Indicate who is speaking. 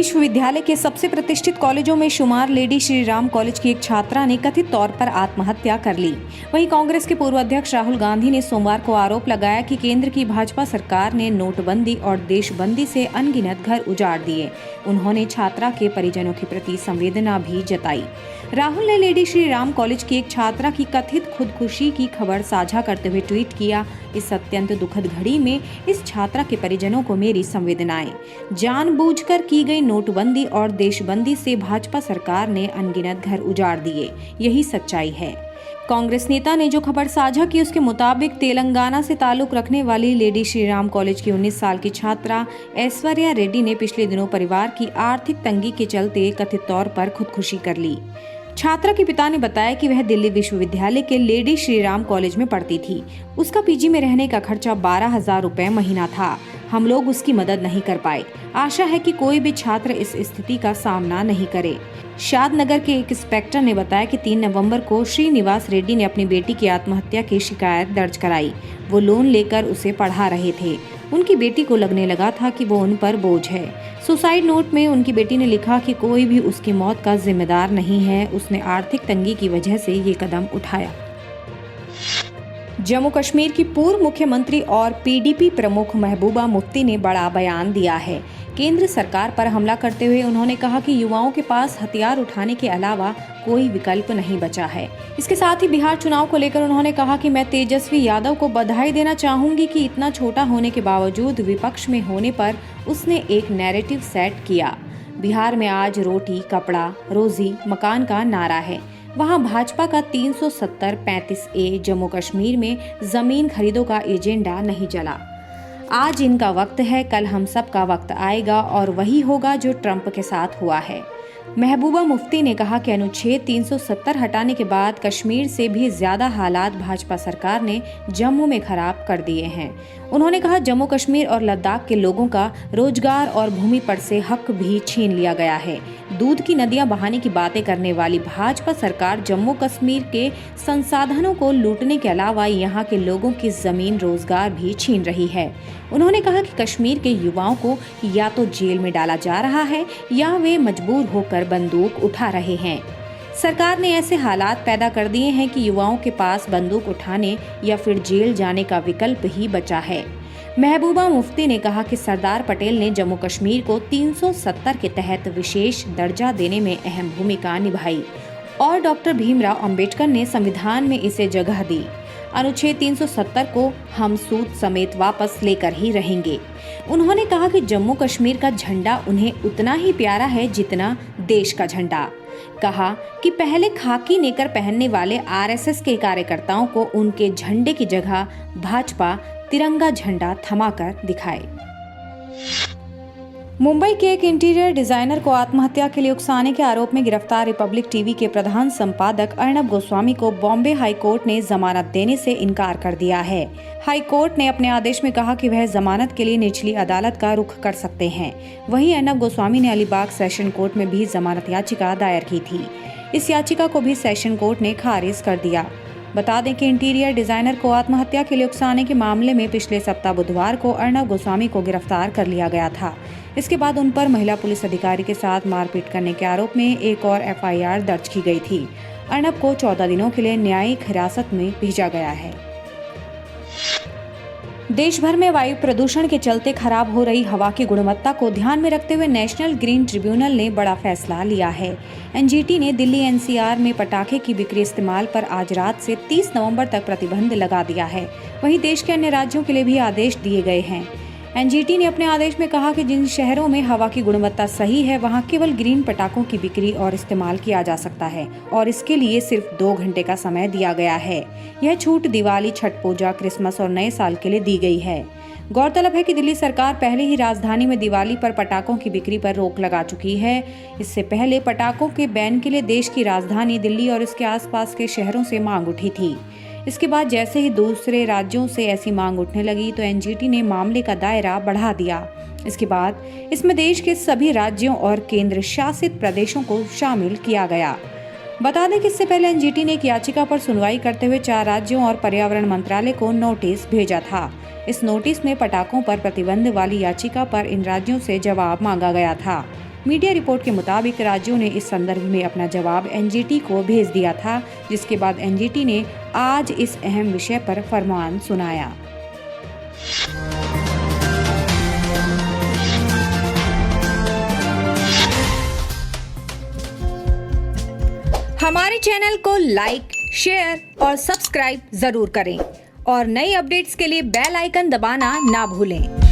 Speaker 1: विश्वविद्यालय के सबसे प्रतिष्ठित कॉलेजों में शुमार लेडी श्री राम कॉलेज की एक छात्रा ने कथित तौर पर आत्महत्या कर ली। वहीं कांग्रेस के पूर्व अध्यक्ष राहुल गांधी ने सोमवार को आरोप लगाया कि केंद्र की भाजपा सरकार ने नोटबंदी और देशबंदी से अनगिनत घर उजाड़ दिए। उन्होंने छात्रा के परिजनों के प्रति संवेदना भी जताई। राहुल ने लेडी श्री राम कॉलेज की एक छात्रा की कथित खुदकुशी की खबर साझा करते हुए ट्वीट किया, इस अत्यंत दुखद घड़ी में इस छात्रा के परिजनों को मेरी संवेदनाएं। जानबूझकर की गई नोटबंदी और देशबंदी से भाजपा सरकार ने अनगिनत घर उजाड़ दिए, यही सच्चाई है। कांग्रेस नेता ने जो खबर साझा की उसके मुताबिक तेलंगाना से ताल्लुक रखने वाली लेडी श्री राम कॉलेज की 19 साल की छात्रा ऐश्वर्या रेड्डी ने पिछले दिनों परिवार की आर्थिक तंगी के चलते कथित तौर पर खुदकुशी कर ली। छात्रा के पिता ने बताया कि वह दिल्ली विश्वविद्यालय के लेडी श्री राम कॉलेज में पढ़ती थी। उसका पीजी में रहने का खर्चा 12,000 रुपए महीना था। हम लोग उसकी मदद नहीं कर पाए। आशा है कि कोई भी छात्र इस स्थिति का सामना नहीं करे। शादनगर के एक इंस्पेक्टर ने बताया कि 3 नवंबर को श्रीनिवास रेड्डी ने अपनी बेटी की आत्महत्या की शिकायत दर्ज कराई। वो लोन लेकर उसे पढ़ा रहे थे। उनकी बेटी को लगने लगा था कि वो उन पर बोझ है। सुसाइड नोट में उनकी बेटी ने लिखा कि कोई भी उसकी मौत का जिम्मेदार नहीं है, उसने आर्थिक तंगी की वजह से ये कदम उठाया। जम्मू कश्मीर की पूर्व मुख्यमंत्री और पीडीपी प्रमुख महबूबा मुफ्ती ने बड़ा बयान दिया है। केंद्र सरकार पर हमला करते हुए उन्होंने कहा कि युवाओं के पास हथियार उठाने के अलावा कोई विकल्प नहीं बचा है। इसके साथ ही बिहार चुनाव को लेकर उन्होंने कहा कि मैं तेजस्वी यादव को बधाई देना चाहूंगी कि इतना छोटा होने के बावजूद विपक्ष में होने पर उसने एक नैरेटिव सेट किया। बिहार में आज रोटी, कपड़ा, रोजी, मकान का नारा है। वहां भाजपा का 370-35A जम्मू कश्मीर में जमीन खरीदों का एजेंडा नहीं चला। आज इनका वक्त है, कल हम सब का वक्त आएगा और वही होगा जो ट्रंप के साथ हुआ है। महबूबा मुफ्ती ने कहा कि अनुच्छेद 370 हटाने के बाद कश्मीर से भी ज्यादा हालात भाजपा सरकार ने जम्मू में खराब कर दिए हैं। उन्होंने कहा जम्मू कश्मीर और लद्दाख के लोगों का रोजगार और भूमि पर से हक भी छीन लिया गया है। दूध की नदियां बहाने की बातें करने वाली भाजपा सरकार जम्मू कश्मीर के संसाधनों को लूटने के अलावा यहां के लोगों की जमीन, रोजगार भी छीन रही है। उन्होंने कहा कि कश्मीर के युवाओं को या तो जेल में डाला जा रहा है या वे मजबूर होकर बंदूक उठा रहे हैं। सरकार ने ऐसे हालात पैदा कर दिए हैं कि युवाओं के पास बंदूक उठाने या फिर जेल जाने का विकल्प ही बचा है। महबूबा मुफ्ती ने कहा कि सरदार पटेल ने जम्मू कश्मीर को 370 के तहत विशेष दर्जा देने में अहम भूमिका निभाई और डॉक्टर भीमराव अंबेडकर ने संविधान में इसे जगह दी। अनुच्छेद 370 को हम सूद समेत वापस लेकर ही रहेंगे। उन्होंने कहा कि जम्मू कश्मीर का झंडा उन्हें उतना ही प्यारा है जितना देश का झंडा। कहा कि पहले खाकी नेकर पहनने वाले आरएसएस के कार्यकर्ताओं को उनके झंडे की जगह भाजपा तिरंगा झंडा थमाकर दिखाए। मुंबई के एक इंटीरियर डिजाइनर को आत्महत्या के लिए उकसाने के आरोप में गिरफ्तार रिपब्लिक टीवी के प्रधान संपादक अर्नब गोस्वामी को बॉम्बे हाईकोर्ट ने जमानत देने से इनकार कर दिया है। हाईकोर्ट ने अपने आदेश में कहा कि वह जमानत के लिए निचली अदालत का रुख कर सकते हैं। वहीं अर्नब गोस्वामी ने अलीबाग सेशन कोर्ट में भी जमानत याचिका दायर की थी। इस याचिका को भी सेशन कोर्ट ने खारिज कर दिया। बता दें कि इंटीरियर डिजाइनर को आत्महत्या के लिए उकसाने के मामले में पिछले सप्ताह बुधवार को अर्नब गोस्वामी को गिरफ्तार कर लिया गया था। इसके बाद उन पर महिला पुलिस अधिकारी के साथ मारपीट करने के आरोप में एक और एफआईआर दर्ज की गई थी। अर्नब को 14 दिनों के लिए न्यायिक हिरासत में भेजा गया है। देश भर में वायु प्रदूषण के चलते खराब हो रही हवा की गुणवत्ता को ध्यान में रखते हुए नेशनल ग्रीन ट्रिब्यूनल ने बड़ा फैसला लिया है। एनजीटी ने दिल्ली एनसीआर में पटाखे की बिक्री इस्तेमाल पर आज रात से 30 नवंबर तक प्रतिबंध लगा दिया है। वहीं देश के अन्य राज्यों के लिए भी आदेश दिए गए हैं। एनजीटी ने अपने आदेश में कहा कि जिन शहरों में हवा की गुणवत्ता सही है वहां केवल ग्रीन पटाखों की बिक्री और इस्तेमाल किया जा सकता है और इसके लिए सिर्फ 2 घंटे का समय दिया गया है। यह छूट दिवाली, छठ पूजा, क्रिसमस और नए साल के लिए दी गई है। गौरतलब है कि दिल्ली सरकार पहले ही राजधानी में दिवाली पर पटाखों की बिक्री पर रोक लगा चुकी है। इससे पहले पटाखों के बैन के लिए देश की राजधानी दिल्ली और इसके आसपास के शहरों से मांग उठी थी। इसके बाद जैसे ही दूसरे राज्यों से ऐसी मांग उठने लगी तो एनजीटी ने मामले का दायरा बढ़ा दिया। इसके बाद इसमें देश के सभी राज्यों और केंद्र शासित प्रदेशों को शामिल किया गया। बता दें कि इससे पहले एनजीटी ने एक याचिका पर सुनवाई करते हुए 4 राज्यों और पर्यावरण मंत्रालय को नोटिस भेजा था। इस नोटिस में पटाखों पर प्रतिबंध वाली याचिका पर इन राज्यों से जवाब मांगा गया था। मीडिया रिपोर्ट के मुताबिक राज्यों ने इस संदर्भ में अपना जवाब एनजीटी को भेज दिया था, जिसके बाद एनजीटी ने आज इस अहम विषय पर फरमान सुनाया। हमारे चैनल को लाइक, शेयर और सब्सक्राइब जरूर करें और नई अपडेट्स के लिए बेल आइकन दबाना ना भूलें।